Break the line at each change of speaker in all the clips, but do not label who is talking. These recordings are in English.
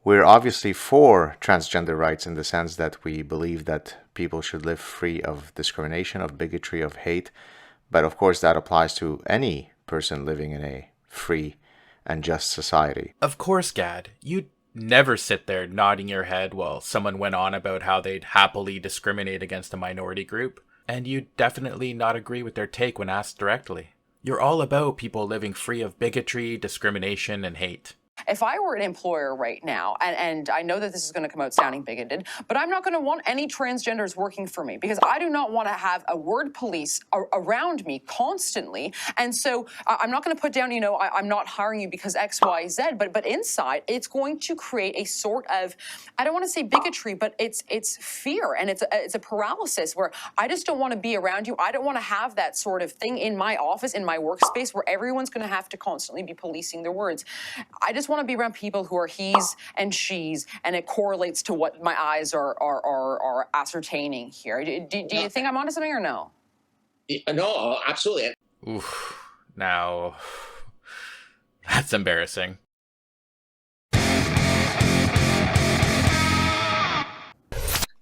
We're obviously for transgender rights in the sense that we believe that people should live free of discrimination, of bigotry, of hate. But of course, that applies to any person living in a free and just society.
Of course, Gad. You'd never sit there nodding your head while someone went on about how they'd happily discriminate against a minority group. And you'd definitely not agree with their take when asked directly. You're all about people living free of bigotry, discrimination, and hate.
If I were an employer right now, and I know that this is going to come out sounding bigoted, but I'm not going to want any transgenders working for me because I do not want to have a word police around me constantly. And so I'm not going to put down, I'm not hiring you because X, Y, Z, but inside it's going to create a sort of, I don't want to say bigotry, but it's fear, and it's a paralysis where I just don't want to be around you. I don't want to have that sort of thing in my office, in my workspace, where everyone's going to have to constantly be policing their words. I just want to be around people who are he's and she's, and it correlates to what my eyes are ascertaining here. Do you think I'm onto something or no?
No, absolutely.
Oof. Now, that's embarrassing.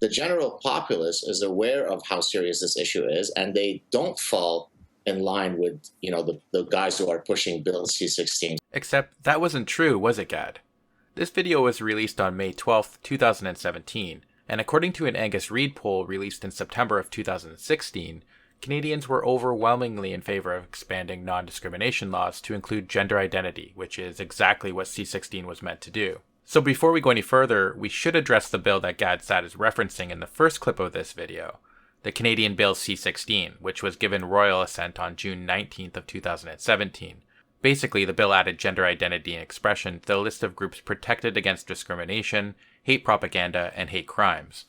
The general populace is aware of how serious this issue is, and they don't fall in line with, the guys who are pushing Bill C-16.
Except that wasn't true, was it, Gad? This video was released on May 12th, 2017, and according to an Angus Reid poll released in September of 2016, Canadians were overwhelmingly in favor of expanding non-discrimination laws to include gender identity, which is exactly what C-16 was meant to do. So before we go any further, we should address the bill that Gad Saad is referencing in the first clip of this video, the Canadian Bill C-16, which was given royal assent on June 19th of 2017. Basically, the bill added gender identity and expression to the list of groups protected against discrimination, hate propaganda, and hate crimes.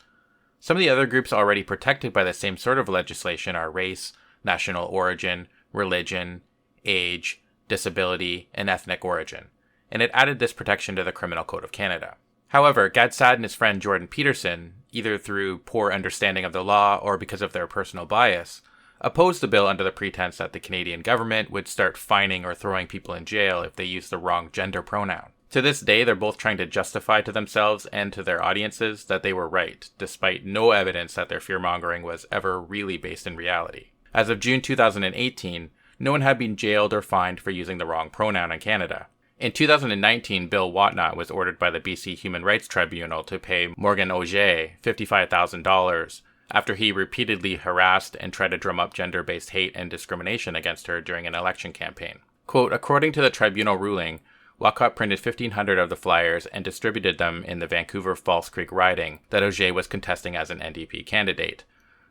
Some of the other groups already protected by the same sort of legislation are race, national origin, religion, age, disability, and ethnic origin, and it added this protection to the Criminal Code of Canada. However, Gad Saad and his friend Jordan Peterson, either through poor understanding of the law or because of their personal bias, opposed the bill under the pretense that the Canadian government would start fining or throwing people in jail if they used the wrong gender pronoun. To this day, they're both trying to justify to themselves and to their audiences that they were right, despite no evidence that their fearmongering was ever really based in reality. As of June 2018, no one had been jailed or fined for using the wrong pronoun in Canada. In 2019, Bill Whatnot was ordered by the BC Human Rights Tribunal to pay Whatcott-Oger $55,000 after he repeatedly harassed and tried to drum up gender-based hate and discrimination against her during an election campaign. Quote, according to the tribunal ruling, Whatcott printed 1,500 of the flyers and distributed them in the Vancouver False Creek riding that Oger was contesting as an NDP candidate.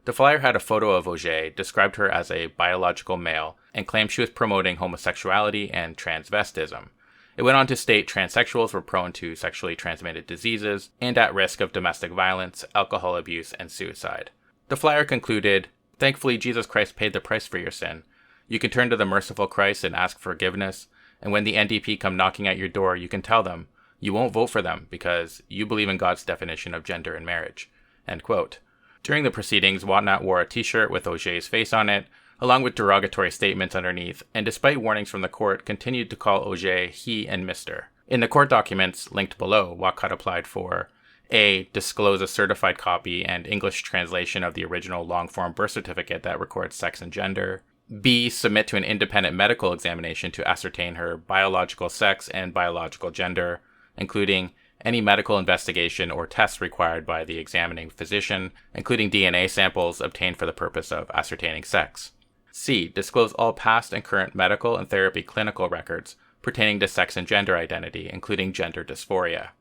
The flyer had a photo of Oger, described her as a biological male, and claimed she was promoting homosexuality and transvestism. It went on to state transsexuals were prone to sexually transmitted diseases and at risk of domestic violence, alcohol abuse, and suicide. The flyer concluded, thankfully Jesus Christ paid the price for your sin. You can turn to the merciful Christ and ask forgiveness, and when the NDP come knocking at your door, you can tell them you won't vote for them because you believe in God's definition of gender and marriage. End quote. During the proceedings, Whatnot wore a t-shirt with Oger's face on it, along with derogatory statements underneath, and despite warnings from the court, continued to call Oger he and Mr. In the court documents linked below, Whatcott applied for A. Disclose a certified copy and English translation of the original long-form birth certificate that records sex and gender. B. Submit to an independent medical examination to ascertain her biological sex and biological gender, including any medical investigation or tests required by the examining physician, including DNA samples obtained for the purpose of ascertaining sex. C. Disclose all past and current medical and therapy clinical records pertaining to sex and gender identity, including gender dysphoria.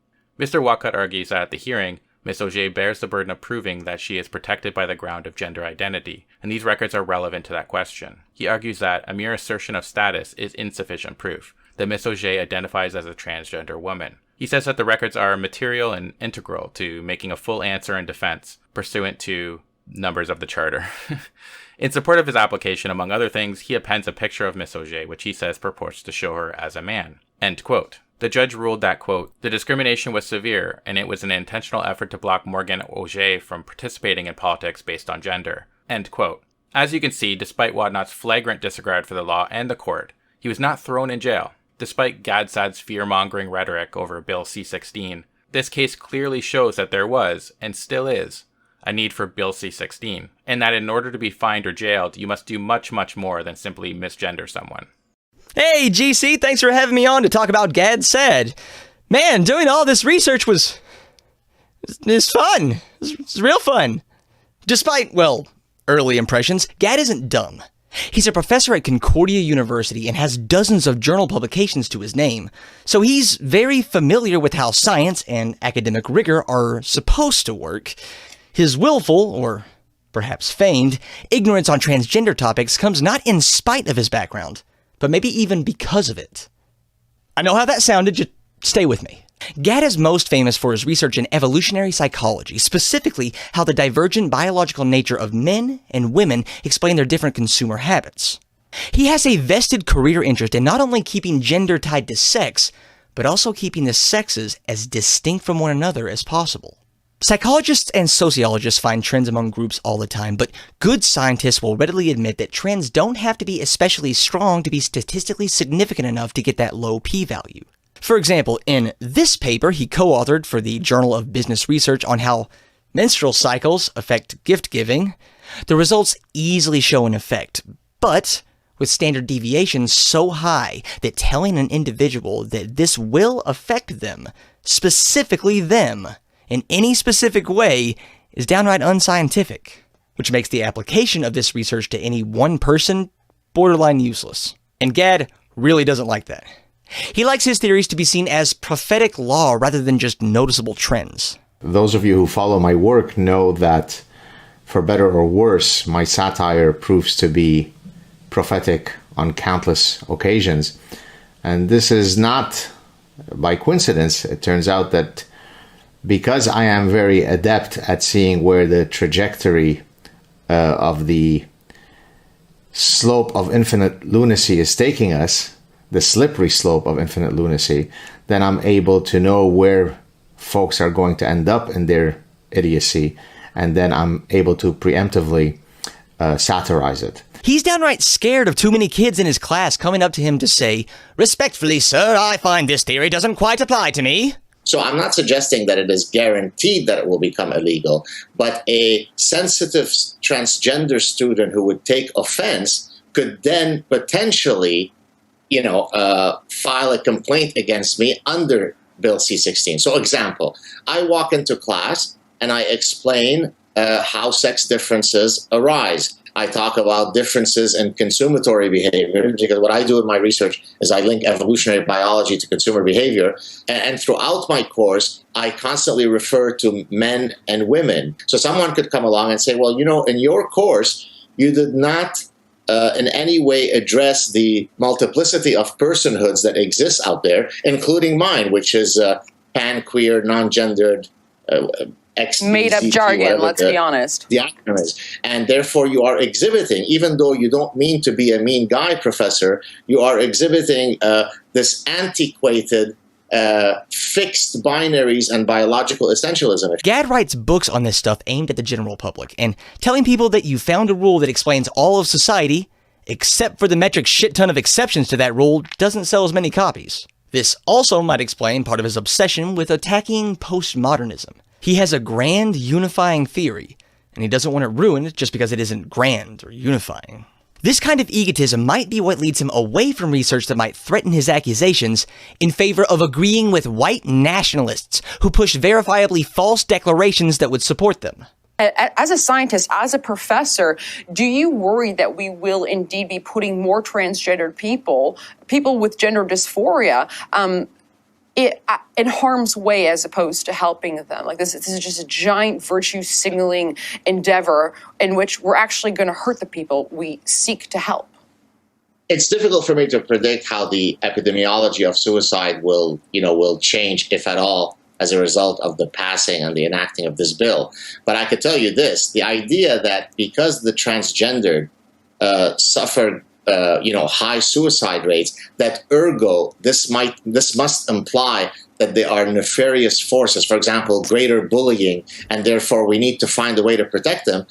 Mr. Whatcott argues that at the hearing, Ms. Oger bears the burden of proving that she is protected by the ground of gender identity, and these records are relevant to that question. He argues that a mere assertion of status is insufficient proof that Ms. Oger identifies as a transgender woman. He says that the records are material and integral to making a full answer and defense, pursuant to numbers of the charter. In support of his application, among other things, he appends a picture of Miss Oger, which he says purports to show her as a man. End quote. The judge ruled that, quote, the discrimination was severe, and it was an intentional effort to block Whatcott-Oger from participating in politics based on gender. End quote. As you can see, despite Whatnot's flagrant disregard for the law and the court, he was not thrown in jail. Despite Gad Saad's fear-mongering rhetoric over Bill C-16, This case clearly shows that there was, and still is, a need for Bill C-16, and that in order to be fined or jailed, you must do much, much more than simply misgender someone.
Hey, GC, thanks for having me on to talk about Gad Saad. Man, doing all this research was fun. It's real fun. Despite, well, early impressions, Gad isn't dumb. He's a professor at Concordia University and has dozens of journal publications to his name, so he's very familiar with how science and academic rigor are supposed to work. His willful, or perhaps feigned, ignorance on transgender topics comes not in spite of his background, but maybe even because of it. I know how that sounded, just stay with me. Gad is most famous for his research in evolutionary psychology, specifically how the divergent biological nature of men and women explain their different consumer habits. He has a vested career interest in not only keeping gender tied to sex, but also keeping the sexes as distinct from one another as possible. Psychologists and sociologists find trends among groups all the time, but good scientists will readily admit that trends don't have to be especially strong to be statistically significant enough to get that low p-value. For example, in this paper he co-authored for the Journal of Business Research on how menstrual cycles affect gift giving, the results easily show an effect, but with standard deviations so high that telling an individual that this will affect them, specifically them, in any specific way is downright unscientific, which makes the application of this research to any one person borderline useless. And Gad really doesn't like that. He likes his theories to be seen as prophetic law rather than just noticeable trends.
Those of you who follow my work know that, for better or worse, my satire proves to be prophetic on countless occasions. And this is not by coincidence. It turns out that because I am very adept at seeing where the trajectory of the slope of infinite lunacy is taking us, the slippery slope of infinite lunacy, then I'm able to know where folks are going to end up in their idiocy, and then I'm able to preemptively satirize it.
He's downright scared of too many kids in his class coming up to him to say, "Respectfully, sir, I find this theory doesn't quite apply to me."
So I'm not suggesting that it is guaranteed that it will become illegal, but a sensitive transgender student who would take offense could then potentially file a complaint against me under Bill C-16. So example, I walk into class and I explain how sex differences arise. I talk about differences in consumatory behavior, because what I do in my research is I link evolutionary biology to consumer behavior. And throughout my course, I constantly refer to men and women. So someone could come along and say, well, in your course, you did not in any way address the multiplicity of personhoods that exist out there, including mine, which is pan-queer, non-gendered,
made-up jargon, let's be honest.
The acronym is. And therefore you are exhibiting, even though you don't mean to be a mean guy, Professor, you are exhibiting this antiquated fixed binaries and biological essentialism.
Gad writes books on this stuff aimed at the general public, and telling people that you found a rule that explains all of society, except for the metric shit ton of exceptions to that rule, doesn't sell as many copies. This also might explain part of his obsession with attacking postmodernism. He has a grand unifying theory, and he doesn't want it ruined just because it isn't grand or unifying. This kind of egotism might be what leads him away from research that might threaten his accusations in favor of agreeing with white nationalists who push verifiably false declarations that would support them.
As a scientist, as a professor, do you worry that we will indeed be putting more transgendered people with gender dysphoria, in harm's way as opposed to helping them? Like this is just a giant virtue signaling endeavor in which we're actually going to hurt the people we seek to help.
It's difficult for me to predict how the epidemiology of suicide will change, if at all, as a result of the passing and the enacting of this bill. But I could tell you this: the idea that because the transgendered suffer high suicide rates, that ergo this must imply that they are nefarious forces, for example, greater bullying, and therefore we need to find a way to protect them.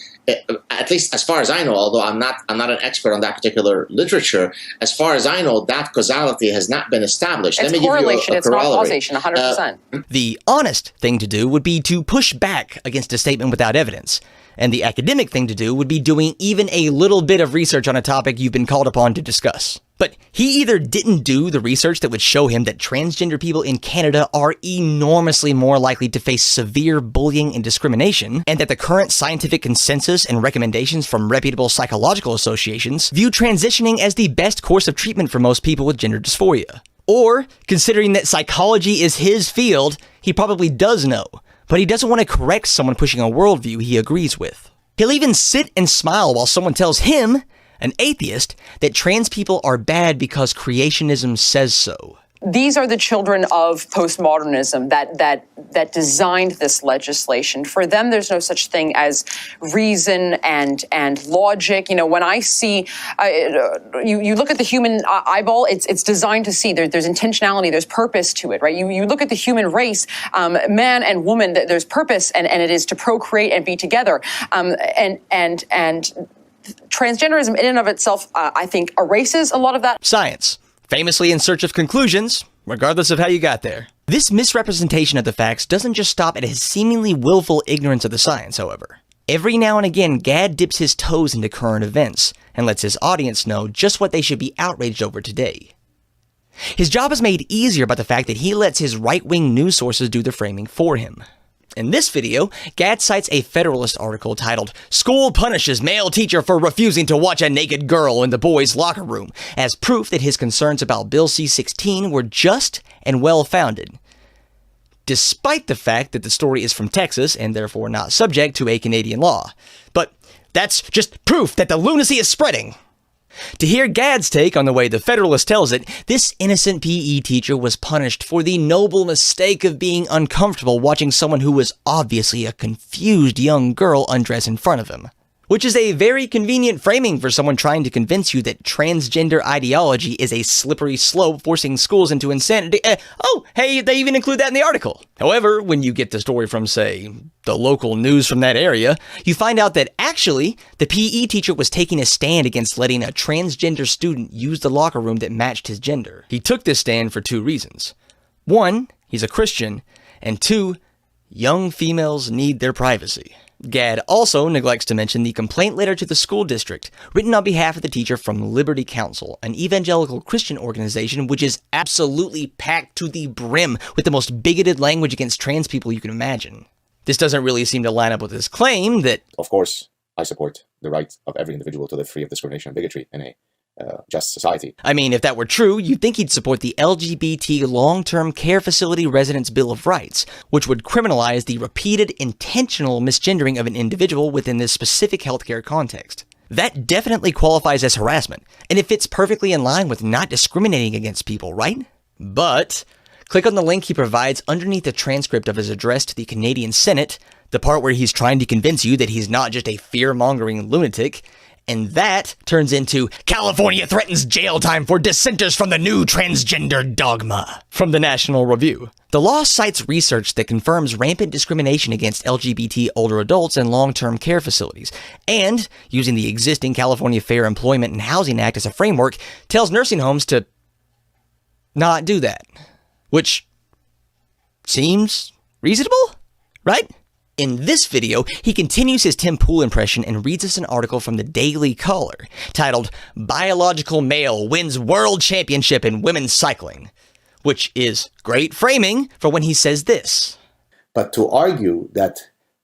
At least as far as I know, although I'm not an expert on that particular literature, as far as I know, that causality has not been established.
It's
Let me
correlation,
give you a
it's not
corollary.
causation, 100%.
The honest thing to do would be to push back against a statement without evidence. And the academic thing to do would be doing even a little bit of research on a topic you've been called upon to discuss. But he either didn't do the research that would show him that transgender people in Canada are enormously more likely to face severe bullying and discrimination, and that the current scientific consensus and recommendations from reputable psychological associations view transitioning as the best course of treatment for most people with gender dysphoria. Or, considering that psychology is his field, he probably does know, but he doesn't want to correct someone pushing a worldview he agrees with. He'll even sit and smile while someone tells him, an atheist, that trans people are bad because creationism says so.
These are the children of postmodernism that designed this legislation. For them, there's no such thing as reason and logic. You know, when I see, you look at the human eyeball, it's designed to see. There's intentionality, there's purpose to it, right? You look at the human race, man and woman, there's purpose, and it is to procreate and be together. And transgenderism in and of itself, I think, erases a lot of that.
Science. Famously in search of conclusions, regardless of how you got there. This misrepresentation of the facts doesn't just stop at his seemingly willful ignorance of the science, however. Every now and again, Gad dips his toes into current events and lets his audience know just what they should be outraged over today. His job is made easier by the fact that he lets his right-wing news sources do the framing for him. In this video, Gad cites a Federalist article titled, "School Punishes Male Teacher for Refusing to Watch a Naked Girl in the Boys' Locker Room," as proof that his concerns about Bill C-16 were just and well-founded, despite the fact that the story is from Texas and therefore not subject to a Canadian law. But that's just proof that the lunacy is spreading. To hear Gad's take on the way the Federalist tells it, this innocent PE teacher was punished for the noble mistake of being uncomfortable watching someone who was obviously a confused young girl undress in front of him. Which is a very convenient framing for someone trying to convince you that transgender ideology is a slippery slope forcing schools into insanity. Oh, hey, they even include that in the article. However, when you get the story from, say, the local news from that area, you find out that actually, the PE teacher was taking a stand against letting a transgender student use the locker room that matched his gender. He took this stand for two reasons. One, he's a Christian, and two, young females need their privacy. Gad also neglects to mention the complaint letter to the school district, written on behalf of the teacher from Liberty Counsel, an evangelical Christian organization which is absolutely packed to the brim with the most bigoted language against trans people you can imagine. This doesn't really seem to line up with his claim that,
Of course, I support the right of every individual to live free of discrimination and bigotry in a just society.
I mean, if that were true, you'd think he'd support the LGBT Long-Term Care Facility Residents' Bill of Rights, which would criminalize the repeated intentional misgendering of an individual within this specific healthcare context. That definitely qualifies as harassment, and it fits perfectly in line with not discriminating against people, right? But click on the link he provides underneath the transcript of his address to the Canadian Senate, the part where he's trying to convince you that he's not just a fear-mongering lunatic, and that turns into "California threatens jail time for dissenters from the new transgender dogma" from the National Review. The law cites research that confirms rampant discrimination against LGBT older adults in long-term care facilities, and, using the existing California Fair Employment and Housing Act as a framework, tells nursing homes to not do that. Which seems reasonable, right? In this video, he continues his Tim Pool impression and reads us an article from the Daily Caller titled "Biological Male Wins World Championship in Women's Cycling," which is great framing for when he says this.
But to argue that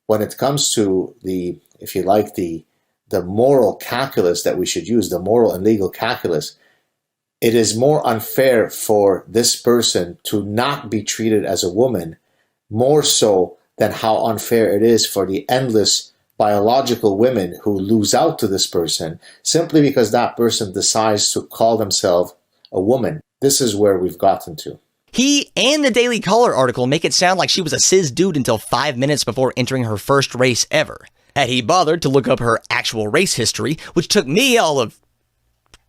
when it comes to the, if you like, the moral calculus that we should use, the moral and legal calculus, it is more unfair for this person to not be treated as a woman, more so than how unfair it is for the endless biological women who lose out to this person simply because that person decides to call themselves a woman. This is where we've gotten to.
He and the Daily Caller article make it sound like she was a cis dude until 5 minutes before entering her first race ever. Had he bothered to look up her actual race history, which took me all of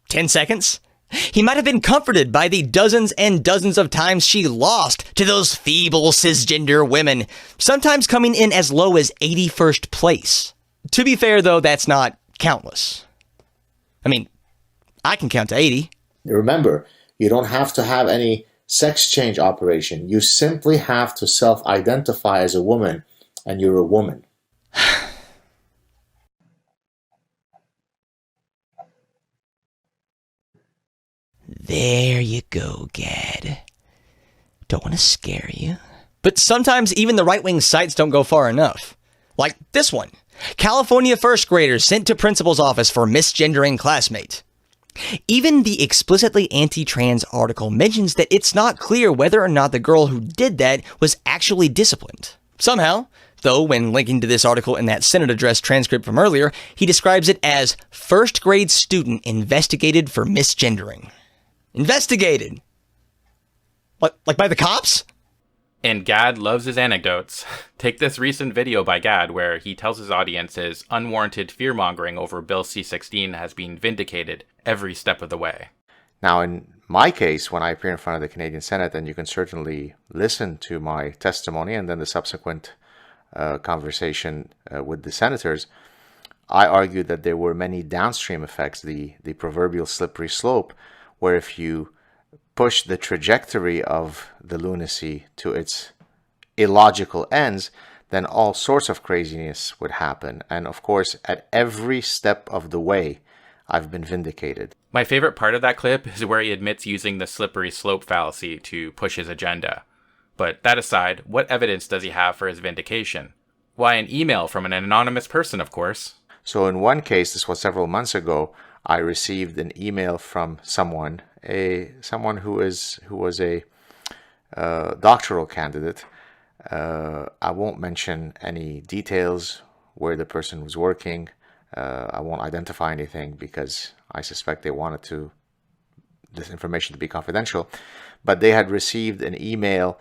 10 seconds, He might have been comforted by the dozens and dozens of times she lost to those feeble cisgender women, sometimes coming in as low as 81st place. To be fair, though, that's not countless. I mean, I can count to 80.
Remember, you don't have to have any sex change operation. You simply have to self-identify as a woman, and you're a woman.
There you go, Gad. Don't want to scare you. But sometimes even the right-wing sites don't go far enough. Like this one. California first graders sent to principal's office for misgendering classmate. Even the explicitly anti-trans article mentions that it's not clear whether or not the girl who did that was actually disciplined. Somehow, though, when linking to this article in that Senate address transcript from earlier, he describes it as first grade student investigated for misgendering. Investigated? Like by the cops?
And Gad loves his anecdotes. Take this recent video by Gad where he tells his audience his unwarranted fearmongering over Bill C-16 has been vindicated every step of the way.
Now, in my case, when I appear in front of the Canadian Senate, and you can certainly listen to my testimony and then the subsequent conversation with the senators, I argued that there were many downstream effects, the proverbial slippery slope, where if you push the trajectory of the lunacy to its illogical ends, then all sorts of craziness would happen. And of course, at every step of the way, I've been vindicated.
My favorite part of that clip is where he admits using the slippery slope fallacy to push his agenda. But that aside, what evidence does he have for his vindication? Why, an email from an anonymous person, of course.
So in one case, this was several months ago, I received an email from someone who was a doctoral candidate. I won't mention any details where the person was working. I won't identify anything because I suspect they wanted this information to be confidential. But they had received an email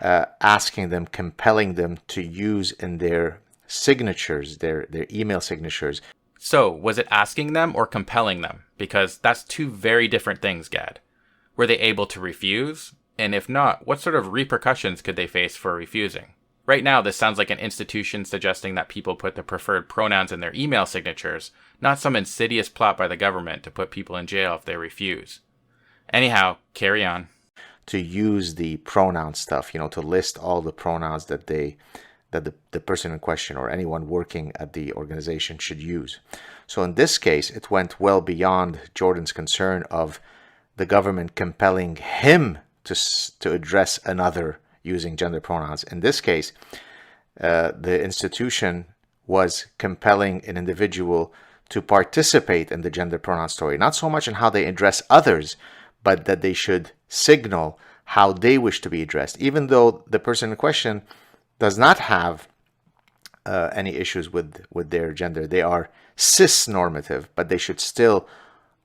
compelling them to use in their signatures, their email signatures.
So, was it asking them or compelling them? Because that's two very different things, Gad. Were they able to refuse? And if not, what sort of repercussions could they face for refusing? Right now, this sounds like an institution suggesting that people put the preferred pronouns in their email signatures, not some insidious plot by the government to put people in jail if they refuse. Anyhow, carry on.
To use the pronoun stuff, to list all the pronouns that the person in question or anyone working at the organization should use. So in this case, it went well beyond Jordan's concern of the government compelling him to address another using gender pronouns. In this case, the institution was compelling an individual to participate in the gender pronoun story, not so much in how they address others, but that they should signal how they wish to be addressed, even though the person in question does not have any issues with their gender. They are cis-normative, but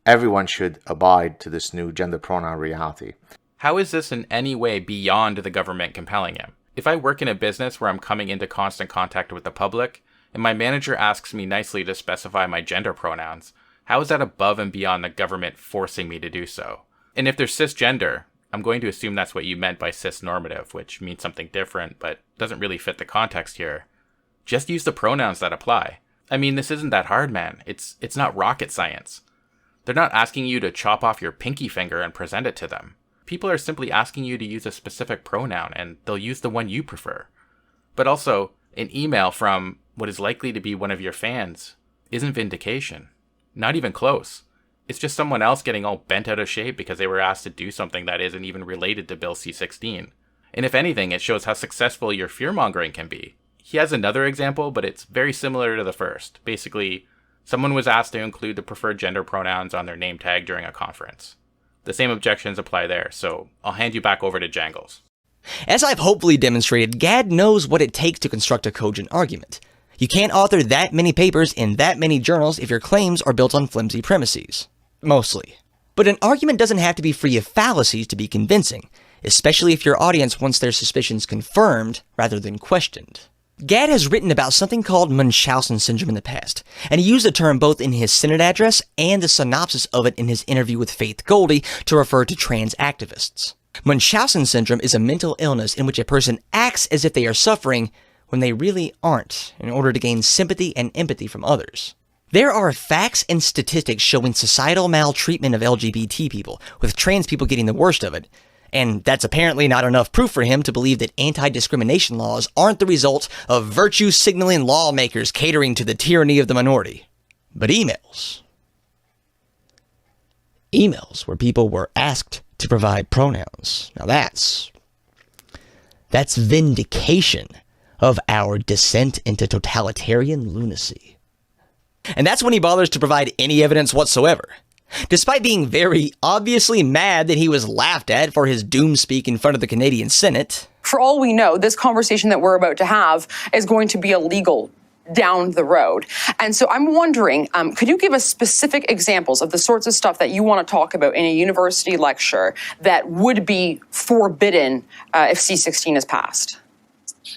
everyone should abide to this new gender pronoun reality.
How is this in any way beyond the government compelling him? If I work in a business where I'm coming into constant contact with the public, and my manager asks me nicely to specify my gender pronouns, how is that above and beyond the government forcing me to do so? And if they're cisgender, I'm going to assume that's what you meant by cis-normative, which means something different, but doesn't really fit the context here. Just use the pronouns that apply. I mean, this isn't that hard, man. It's not rocket science. They're not asking you to chop off your pinky finger and present it to them. People are simply asking you to use a specific pronoun, and they'll use the one you prefer. But also, an email from what is likely to be one of your fans isn't vindication. Not even close. It's just someone else getting all bent out of shape because they were asked to do something that isn't even related to Bill C-16. And if anything, it shows how successful your fearmongering can be. He has another example, but it's very similar to the first. Basically, someone was asked to include the preferred gender pronouns on their name tag during a conference. The same objections apply there, so I'll hand you back over to Jangles.
As I've hopefully demonstrated, Gad knows what it takes to construct a cogent argument. You can't author that many papers in that many journals if your claims are built on flimsy premises. Mostly. But an argument doesn't have to be free of fallacies to be convincing, especially if your audience wants their suspicions confirmed rather than questioned. Gad has written about something called Munchausen syndrome in the past, and he used the term both in his Senate address and the synopsis of it in his interview with Faith Goldy to refer to trans activists. Munchausen syndrome is a mental illness in which a person acts as if they are suffering when they really aren't, in order to gain sympathy and empathy from others. There are facts and statistics showing societal maltreatment of LGBT people, with trans people getting the worst of it, and that's apparently not enough proof for him to believe that anti-discrimination laws aren't the result of virtue-signaling lawmakers catering to the tyranny of the minority. But emails. Emails where people were asked to provide pronouns. Now that's vindication of our descent into totalitarian lunacy. And that's when he bothers to provide any evidence whatsoever. Despite being very obviously mad that he was laughed at for his doomspeak in front of the Canadian Senate.
For all we know, this conversation that we're about to have is going to be illegal down the road. And so I'm wondering, could you give us specific examples of the sorts of stuff that you want to talk about in a university lecture that would be forbidden if C-16 is passed?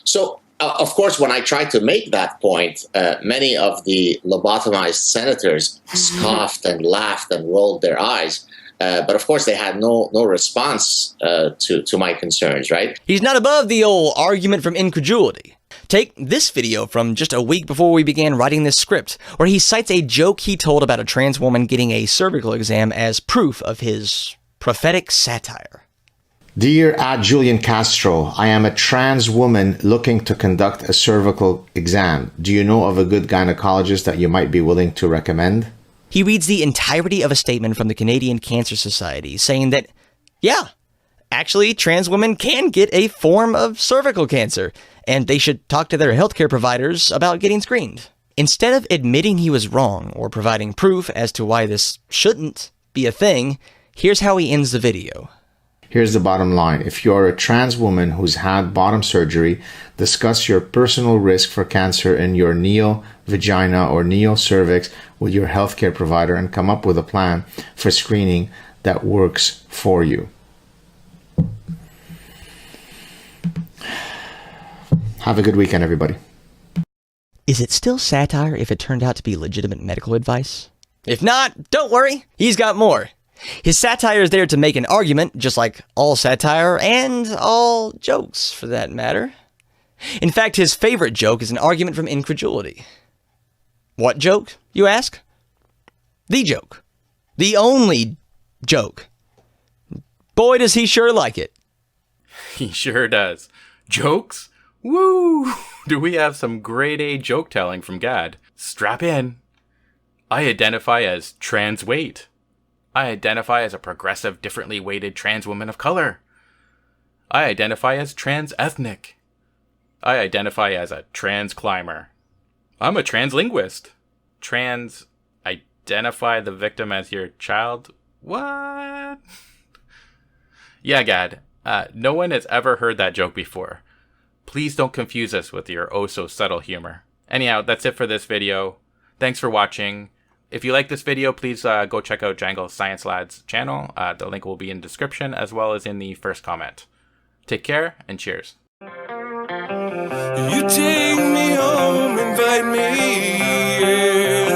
So, of course, when I tried to make that point, many of the lobotomized senators scoffed and laughed and rolled their eyes. But of course, they had no response to my concerns, right?
He's not above the old argument from incredulity. Take this video from just a week before we began writing this script, where he cites a joke he told about a trans woman getting a cervical exam as proof of his prophetic satire.
Dear Julian Castro, I am a trans woman looking to conduct a cervical exam. Do you know of a good gynecologist that you might be willing to recommend?
He reads the entirety of a statement from the Canadian Cancer Society saying that, yeah, actually trans women can get a form of cervical cancer, and they should talk to their healthcare providers about getting screened. Instead of admitting he was wrong or providing proof as to why this shouldn't be a thing, here's how he ends the video.
Here's the bottom line. If you're a trans woman who's had bottom surgery, discuss your personal risk for cancer in your neo-vagina or neo-cervix with your healthcare provider and come up with a plan for screening that works for you. Have a good weekend, everybody.
Is it still satire if it turned out to be legitimate medical advice? If not, don't worry, he's got more. His satire is there to make an argument, just like all satire and all jokes, for that matter. In fact, his favorite joke is an argument from incredulity. What joke, you ask? The joke. The only joke. Boy, does he sure like it.
He sure does. Jokes? Woo! Do we have some grade A joke telling from Gad? Strap in. I identify as trans weight. I identify as a progressive, differently weighted trans woman of color. I identify as trans ethnic. I identify as a trans climber. I'm a trans linguist. Trans identify the victim as your child. What? Yeah, Gad. No one has ever heard that joke before. Please don't confuse us with your oh-so-subtle humor. Anyhow, that's it for this video. Thanks for watching. If you like this video, please go check out Jangle Science Lad's channel. The link will be in the description as well as in the first comment. Take care and cheers.
You take me home, invite me in.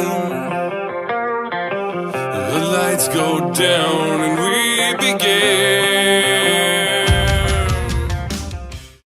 The lights go down and we begin.